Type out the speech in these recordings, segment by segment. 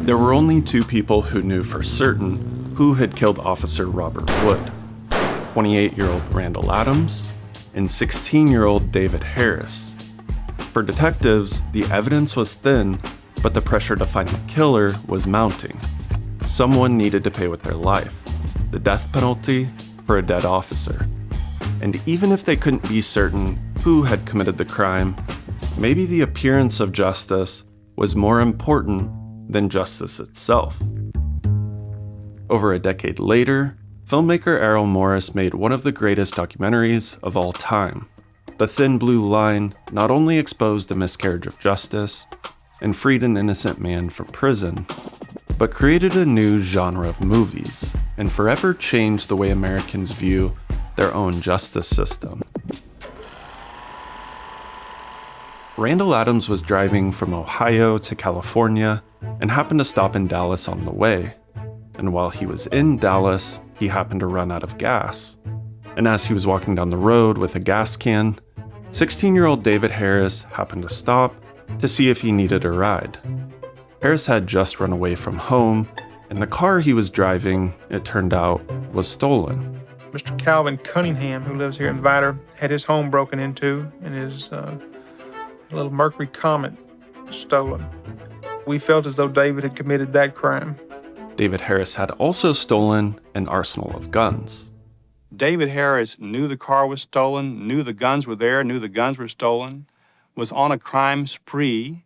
There were only two people who knew for certain who had killed Officer Robert Wood: 28-year-old Randall Adams and 16-year-old David Harris. For detectives, the evidence was thin, but the pressure to find the killer was mounting. Someone needed to pay with their life, the death penalty for a dead officer. And even if they couldn't be certain who had committed the crime, maybe the appearance of justice was more important than justice itself. Over a decade later, filmmaker Errol Morris made one of the greatest documentaries of all time. The Thin Blue Line not only exposed a miscarriage of justice and freed an innocent man from prison, but created a new genre of movies and forever changed the way Americans view their own justice system. Randall Adams was driving from Ohio to California and happened to stop in Dallas on the way. And while he was in Dallas, he happened to run out of gas. And as he was walking down the road with a gas can, 16-year-old David Harris happened to stop to see if he needed a ride. Harris had just run away from home, and the car he was driving, it turned out, was stolen. Mr. Calvin Cunningham, who lives here in Vidor, had his home broken into and his little Mercury Comet stolen. We felt as though David had committed that crime. David Harris had also stolen an arsenal of guns. David Harris knew the car was stolen, knew the guns were there, knew the guns were stolen, was on a crime spree,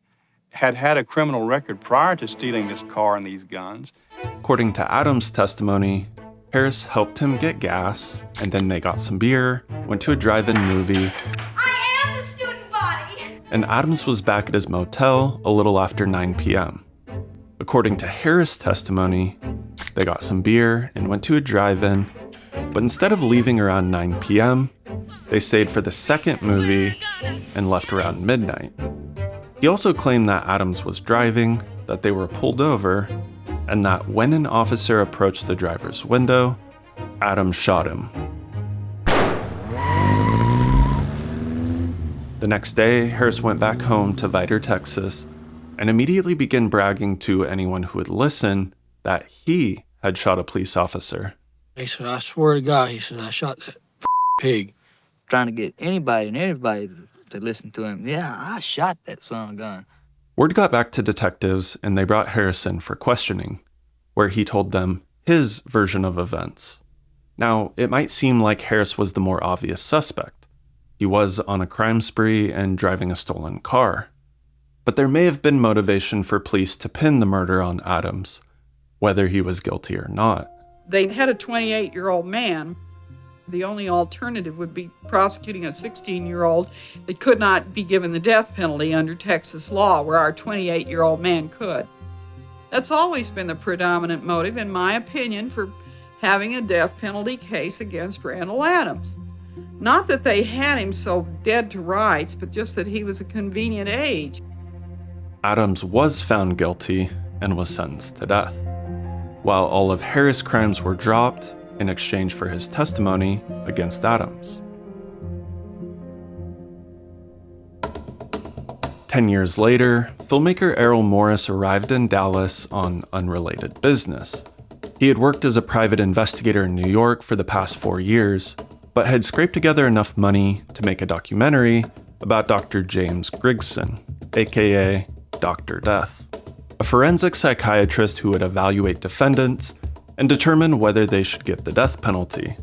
had had a criminal record prior to stealing this car and these guns. According to Adams' testimony, Harris helped him get gas, and then they got some beer, went to a drive-in movie, I am the student body! and Adams was back at his motel a little after 9 p.m. According to Harris' testimony, they got some beer and went to a drive-in, but instead of leaving around 9 p.m., they stayed for the second movie and left around midnight. He also claimed that Adams was driving, that they were pulled over, and that when an officer approached the driver's window, Adams shot him. The next day, Harris went back home to Vidor, Texas, and immediately began bragging to anyone who would listen that he had shot a police officer. He said, I swear to God, he said, I shot that pig. Trying to get anybody and everybody to listen to him. Yeah, I shot that son of a gun. Word got back to detectives, and they brought Harrison for questioning, where he told them his version of events. Now, it might seem like Harris was the more obvious suspect. He was on a crime spree and driving a stolen car. But there may have been motivation for police to pin the murder on Adams, whether he was guilty or not. They had a 28-year-old man. The only alternative would be prosecuting a 16-year-old that could not be given the death penalty under Texas law, where our 28-year-old man could. That's always been the predominant motive, in my opinion, for having a death penalty case against Randall Adams. Not that they had him so dead to rights, but just that he was a convenient age. Adams was found guilty and was sentenced to death, while all of Harris' crimes were dropped in exchange for his testimony against Adams. 10 years later, filmmaker Errol Morris arrived in Dallas on unrelated business. He had worked as a private investigator in New York for the past 4 years, but had scraped together enough money to make a documentary about Dr. James Grigson, aka Dr. Death, a forensic psychiatrist who would evaluate defendants and determine whether they should get the death penalty.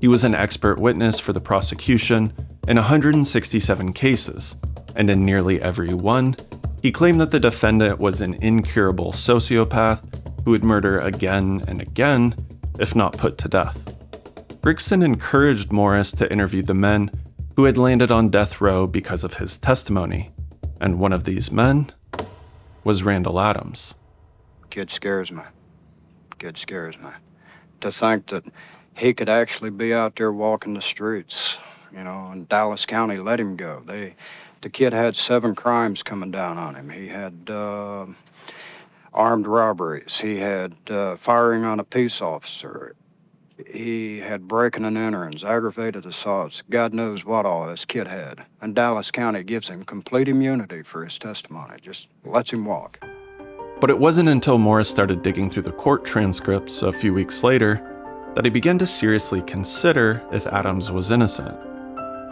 He was an expert witness for the prosecution in 167 cases, and in nearly every one, he claimed that the defendant was an incurable sociopath who would murder again and again, if not put to death. Grigson encouraged Morris to interview the men who had landed on death row because of his testimony, and one of these men was Randall Adams. Kid scares me. Kid scares me. To think that he could actually be out there walking the streets, and Dallas County let him go. The kid had 7 crimes coming down on him. He had armed robberies. He had firing on a peace officer. He had breaking and enterings, aggravated assaults. God knows what all this kid had. And Dallas County gives him complete immunity for his testimony, just lets him walk. But it wasn't until Morris started digging through the court transcripts a few weeks later that he began to seriously consider if Adams was innocent.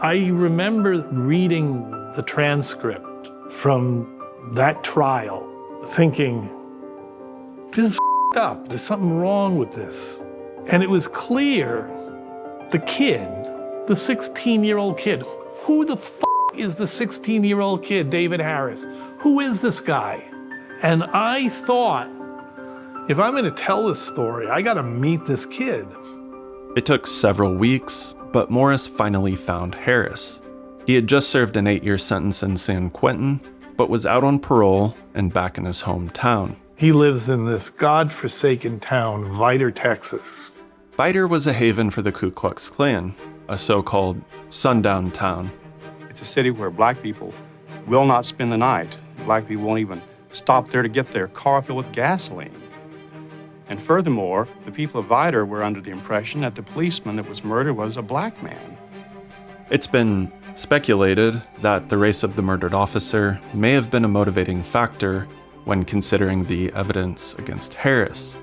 I remember reading the transcript from that trial, thinking, this is f***ed up. There's something wrong with this. And it was clear the kid, the 16-year-old kid, who the f*** is the 16-year-old kid, David Harris? Who is this guy? And I thought, if I'm going to tell this story, I got to meet this kid. It took several weeks, but Morris finally found Harris. He had just served an 8-year sentence in San Quentin, but was out on parole and back in his hometown. He lives in this godforsaken town, Vidor, Texas. Vidor was a haven for the Ku Klux Klan, a so-called sundown town. It's a city where black people will not spend the night. Black people won't even stop there to get their car filled with gasoline. And furthermore, the people of Vidor were under the impression that the policeman that was murdered was a black man. It's been speculated that the race of the murdered officer may have been a motivating factor when considering the evidence against Harris.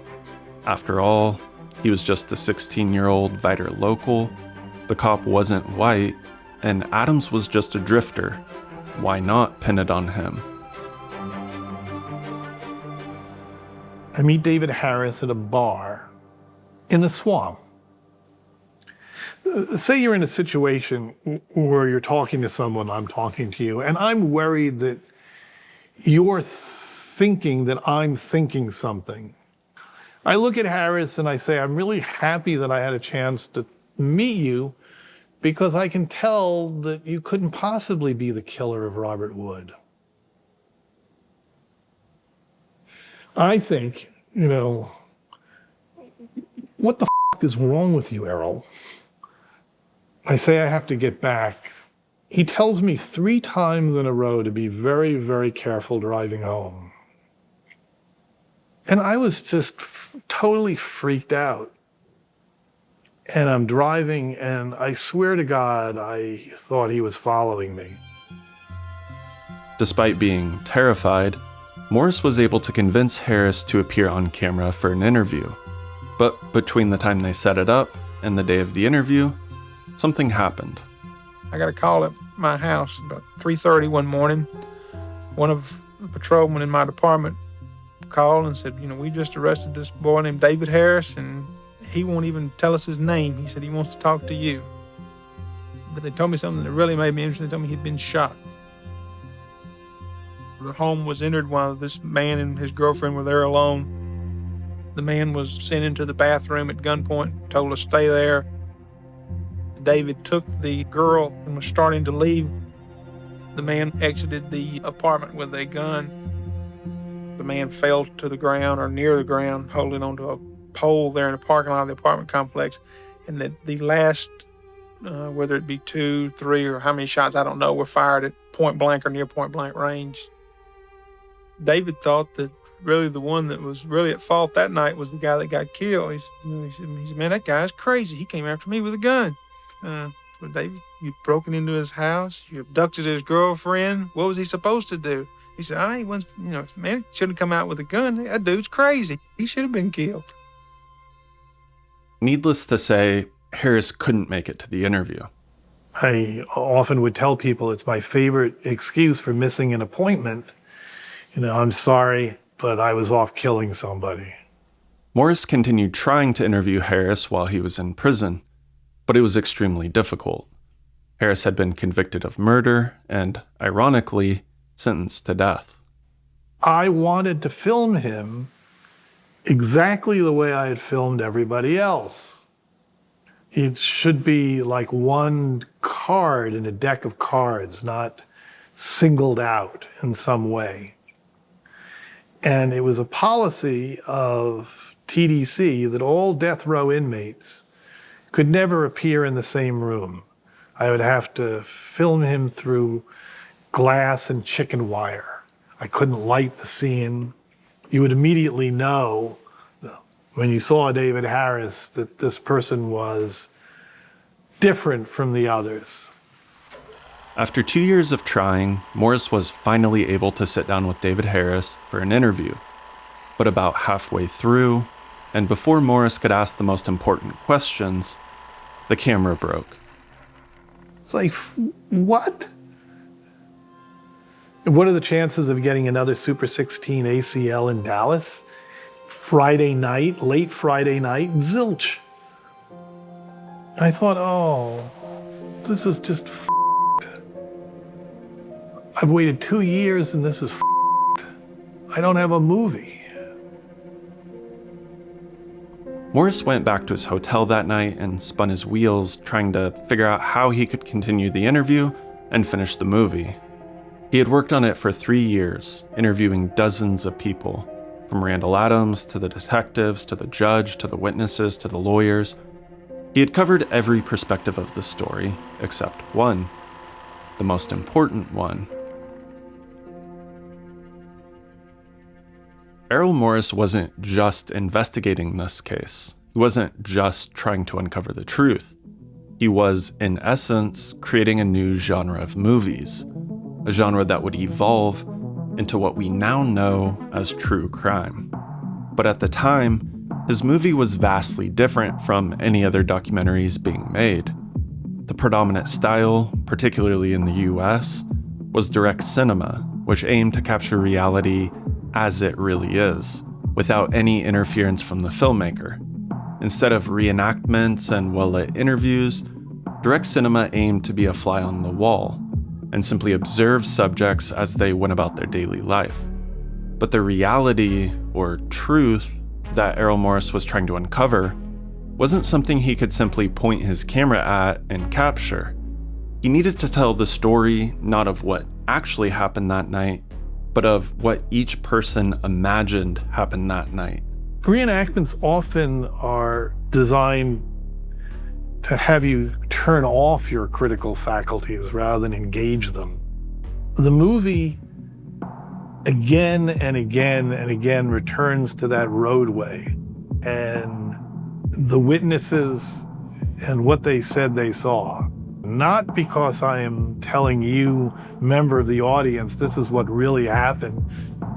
After all, he was just a 16-year-old Vidor local, the cop wasn't white, and Adams was just a drifter. Why not pin it on him? I meet David Harris at a bar in a swamp. Say you're in a situation where you're talking to someone, I'm talking to you, and I'm worried that you're thinking that I'm thinking something. I look at Harris and I say, I'm really happy that I had a chance to meet you because I can tell that you couldn't possibly be the killer of Robert Wood. I think, what the f*** is wrong with you, Errol? I say I have to get back. He tells me 3 times in a row to be very, very careful driving home. And I was just totally freaked out. And I'm driving, and I swear to God, I thought he was following me. Despite being terrified, Morris was able to convince Harris to appear on camera for an interview. But between the time they set it up and the day of the interview, something happened. I got a call at my house about 3:30 one morning. One of the patrolmen in my department called and said, we just arrested this boy named David Harris, and he won't even tell us his name. He said he wants to talk to you. But they told me something that really made me interested. They told me he'd been shot. The home was entered while this man and his girlfriend were there alone. The man was sent into the bathroom at gunpoint, told to stay there. David took the girl and was starting to leave. The man exited the apartment with a gun. The man fell to the ground or near the ground, holding onto a pole there in the parking lot of the apartment complex. And the last, whether it be 2, 3, or how many shots, I don't know, were fired at point blank or near point blank range. David thought that really the one that was really at fault that night was the guy that got killed. He said, man, that guy's crazy. He came after me with a gun. Well, David, you broken into his house. You abducted his girlfriend. What was he supposed to do? He said, man, shouldn't have come out with a gun. That dude's crazy. He should have been killed. Needless to say, Harris couldn't make it to the interview. I often would tell people it's my favorite excuse for missing an appointment. I'm sorry, but I was off killing somebody. Morris continued trying to interview Harris while he was in prison, but it was extremely difficult. Harris had been convicted of murder and, ironically, sentenced to death. I wanted to film him exactly the way I had filmed everybody else. It should be like one card in a deck of cards, not singled out in some way. And it was a policy of TDC that all death row inmates could never appear in the same room. I would have to film him through glass and chicken wire. I couldn't light the scene. You would immediately know when you saw David Harris that this person was different from the others. After 2 years of trying, Morris was finally able to sit down with David Harris for an interview. But about halfway through, and before Morris could ask the most important questions, the camera broke. It's like, what? What are the chances of getting another Super 16 ACL in Dallas? Friday night, late Friday night, zilch. I thought, oh, this is just f***ed. I've waited 2 years and this is f***ed. I don't have a movie. Morris went back to his hotel that night and spun his wheels, trying to figure out how he could continue the interview and finish the movie. He had worked on it for 3 years, interviewing dozens of people, from Randall Adams to the detectives, to the judge, to the witnesses, to the lawyers. He had covered every perspective of the story, except one, the most important one. Errol Morris wasn't just investigating this case. He wasn't just trying to uncover the truth. He was, in essence, creating a new genre of movies, a genre that would evolve into what we now know as true crime. But at the time, his movie was vastly different from any other documentaries being made. The predominant style, particularly in the US, was direct cinema, which aimed to capture reality as it really is, without any interference from the filmmaker. Instead of reenactments and well-lit interviews, direct cinema aimed to be a fly on the wall and simply observe subjects as they went about their daily life. But the reality, or truth, that Errol Morris was trying to uncover wasn't something he could simply point his camera at and capture. He needed to tell the story not of what actually happened that night, but of what each person imagined happened that night. Reenactments often are designed to have you turn off your critical faculties rather than engage them. The movie again and again and again returns to that roadway, and the witnesses and what they said they saw. Not because I am telling you, member of the audience, this is what really happened,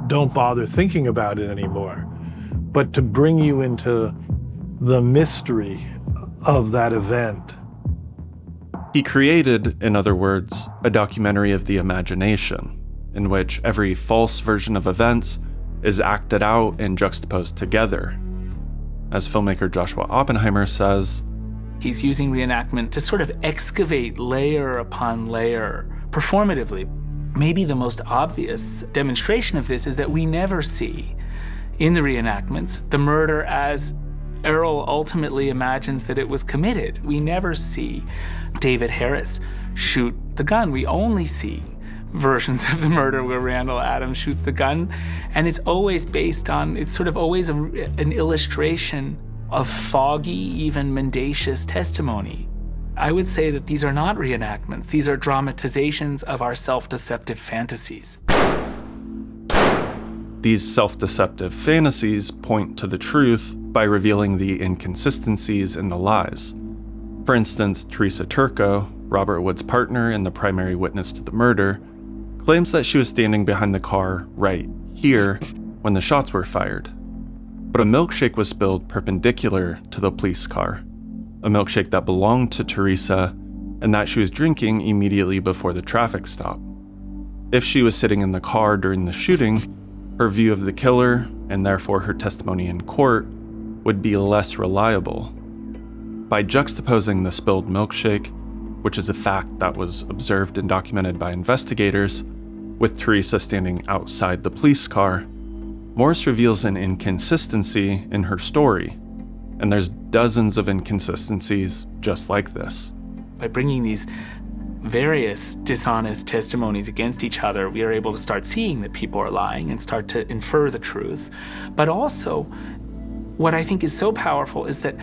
don't bother thinking about it anymore, but to bring you into the mystery of that event. He created, in other words, a documentary of the imagination, in which every false version of events is acted out and juxtaposed together. As filmmaker Joshua Oppenheimer says, he's using reenactment to sort of excavate layer upon layer, performatively. Maybe the most obvious demonstration of this is that we never see, in the reenactments, the murder as Errol ultimately imagines that it was committed. We never see David Harris shoot the gun. We only see versions of the murder where Randall Adams shoots the gun. And it's always based on, it's sort of always an illustration of foggy, even mendacious testimony. I would say that these are not reenactments. These are dramatizations of our self-deceptive fantasies. These self-deceptive fantasies point to the truth by revealing the inconsistencies in the lies. For instance, Teresa Turco, Robert Wood's partner and the primary witness to the murder, claims that she was standing behind the car right here when the shots were fired. But a milkshake was spilled perpendicular to the police car, a milkshake that belonged to Teresa and that she was drinking immediately before the traffic stop. If she was sitting in the car during the shooting, her view of the killer, and therefore her testimony in court, would be less reliable. By juxtaposing the spilled milkshake, which is a fact that was observed and documented by investigators, with Teresa standing outside the police car, Morris reveals an inconsistency in her story, and there's dozens of inconsistencies just like this. By bringing these various dishonest testimonies against each other, we are able to start seeing that people are lying and start to infer the truth. But also, what I think is so powerful is that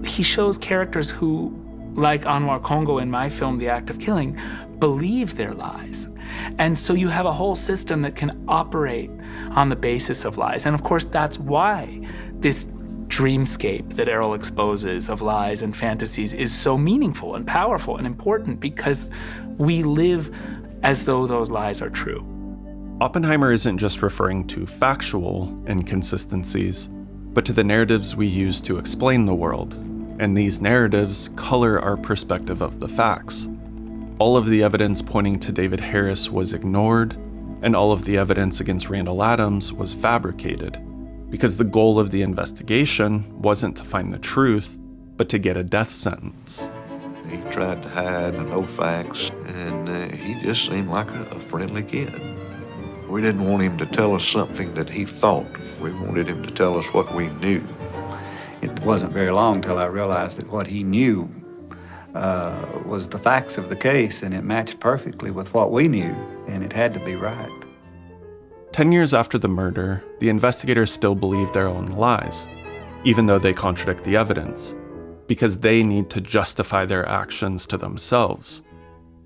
he shows characters who, like Anwar Congo in my film, The Act of Killing, believe their lies. And so you have a whole system that can operate on the basis of lies. And of course, that's why this dreamscape that Errol exposes of lies and fantasies is so meaningful and powerful and important, because we live as though those lies are true. Oppenheimer isn't just referring to factual inconsistencies, but to the narratives we use to explain the world, and these narratives color our perspective of the facts. All of the evidence pointing to David Harris was ignored, and all of the evidence against Randall Adams was fabricated, because the goal of the investigation wasn't to find the truth, but to get a death sentence. He tried to hide no facts, and he just seemed like a friendly kid. We didn't want him to tell us something that he thought. We wanted him to tell us what we knew. It wasn't very long till I realized that what he knew was the facts of the case, and it matched perfectly with what we knew, and it had to be right. 10 years after the murder, the investigators still believe their own lies, even though they contradict the evidence, because they need to justify their actions to themselves.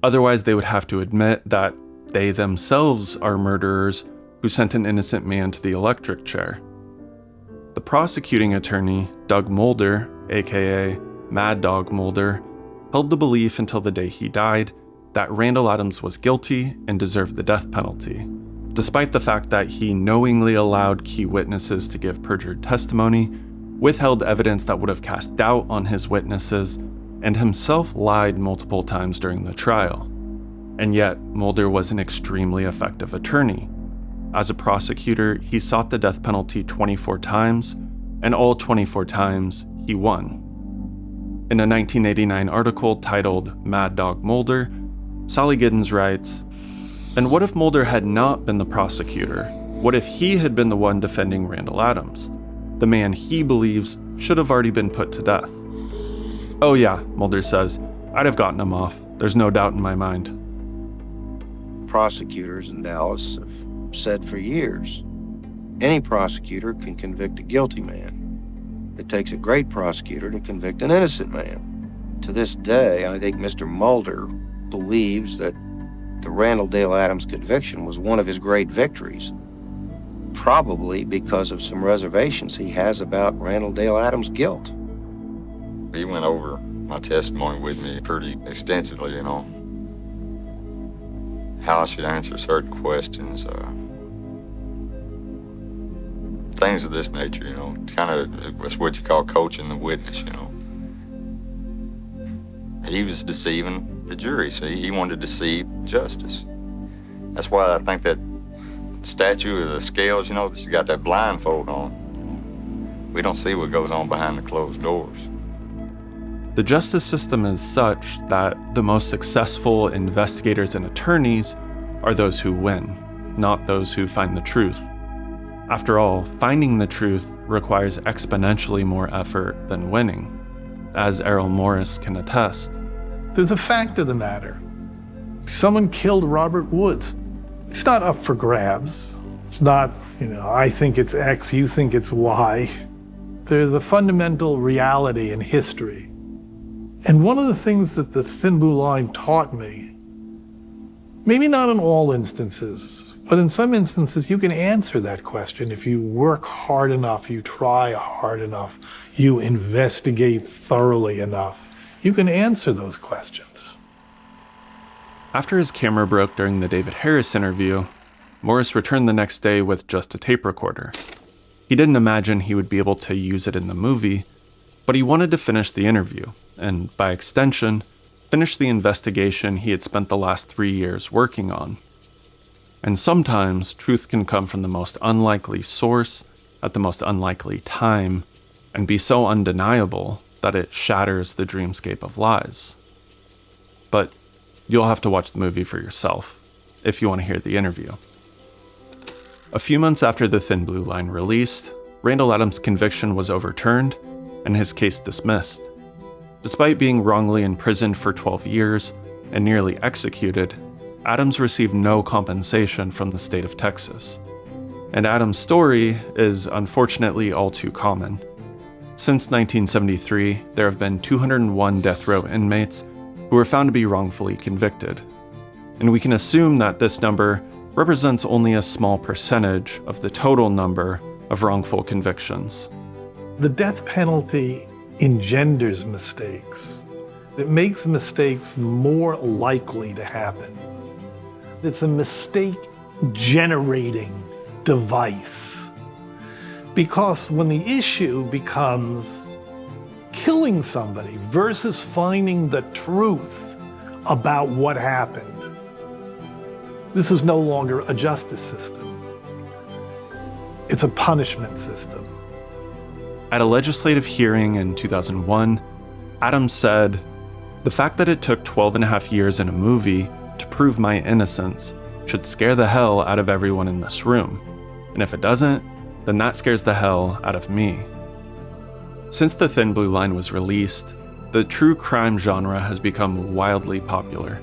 Otherwise, they would have to admit that they themselves are murderers who sent an innocent man to the electric chair. The prosecuting attorney, Doug Mulder, aka Mad Dog Mulder, held the belief until the day he died that Randall Adams was guilty and deserved the death penalty, despite the fact that he knowingly allowed key witnesses to give perjured testimony, withheld evidence that would have cast doubt on his witnesses, and himself lied multiple times during the trial. And yet, Mulder was an extremely effective attorney. As a prosecutor, he sought the death penalty 24 times, and all 24 times, he won. In a 1989 article titled Mad Dog Mulder, Sally Giddens writes, "And what if Mulder had not been the prosecutor? What if he had been the one defending Randall Adams? The man he believes should have already been put to death." "Oh yeah," Mulder says, "I'd have gotten him off. There's no doubt in my mind." Prosecutors in Dallas have said for years, any prosecutor can convict a guilty man. It takes a great prosecutor to convict an innocent man. To this day, I think Mr. Mulder believes that the Randall Dale Adams conviction was one of his great victories, probably because of some reservations he has about Randall Dale Adams' guilt. He went over my testimony with me pretty extensively, how I should answer certain questions, things of this nature, kind of, it's what you call coaching the witness, He was deceiving the jury, see, he wanted to deceive justice. That's why I think that statue of the scales, you got that blindfold on. We don't see what goes on behind the closed doors. The justice system is such that the most successful investigators and attorneys are those who win, not those who find the truth. After all, finding the truth requires exponentially more effort than winning, as Errol Morris can attest. There's a fact of the matter. Someone killed Robert Woods. It's not up for grabs. It's not, I think it's X, you think it's Y. There's a fundamental reality in history. And one of the things that the Thin Blue Line taught me, maybe not in all instances, but in some instances you can answer that question if you work hard enough, you try hard enough, you investigate thoroughly enough. You can answer those questions. After his camera broke during the David Harris interview, Morris returned the next day with just a tape recorder. He didn't imagine he would be able to use it in the movie, but he wanted to finish the interview, and by extension, finish the investigation he had spent the last 3 years working on. And sometimes, truth can come from the most unlikely source at the most unlikely time, and be so undeniable that it shatters the dreamscape of lies. But you'll have to watch the movie for yourself, if you want to hear the interview. A few months after The Thin Blue Line released, Randall Adams' conviction was overturned, and his case dismissed. Despite being wrongly imprisoned for 12 years and nearly executed, Adams received no compensation from the state of Texas. And Adams' story is unfortunately all too common. Since 1973, there have been 201 death row inmates who were found to be wrongfully convicted. And we can assume that this number represents only a small percentage of the total number of wrongful convictions. The death penalty engenders mistakes. It makes mistakes more likely to happen. It's a mistake generating device. Because when the issue becomes killing somebody versus finding the truth about what happened, this is no longer a justice system. It's a punishment system. At a legislative hearing in 2001, Adams said, "The fact that it took 12.5 years in a movie to prove my innocence should scare the hell out of everyone in this room. And if it doesn't, then that scares the hell out of me." Since The Thin Blue Line was released, the true crime genre has become wildly popular,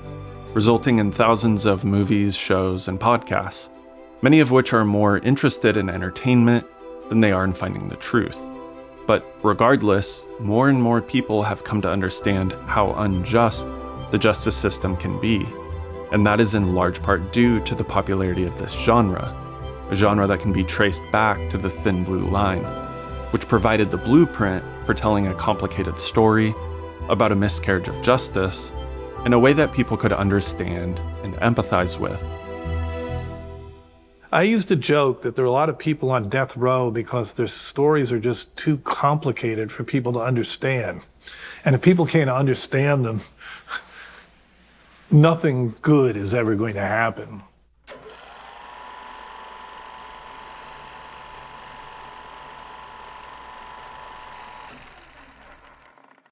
resulting in thousands of movies, shows, and podcasts, many of which are more interested in entertainment than they are in finding the truth. But regardless, more and more people have come to understand how unjust the justice system can be, and that is in large part due to the popularity of this genre, a genre that can be traced back to The Thin Blue Line, which provided the blueprint for telling a complicated story about a miscarriage of justice in a way that people could understand and empathize with. I used to joke that there are a lot of people on death row because their stories are just too complicated for people to understand. And if people can't understand them, nothing good is ever going to happen.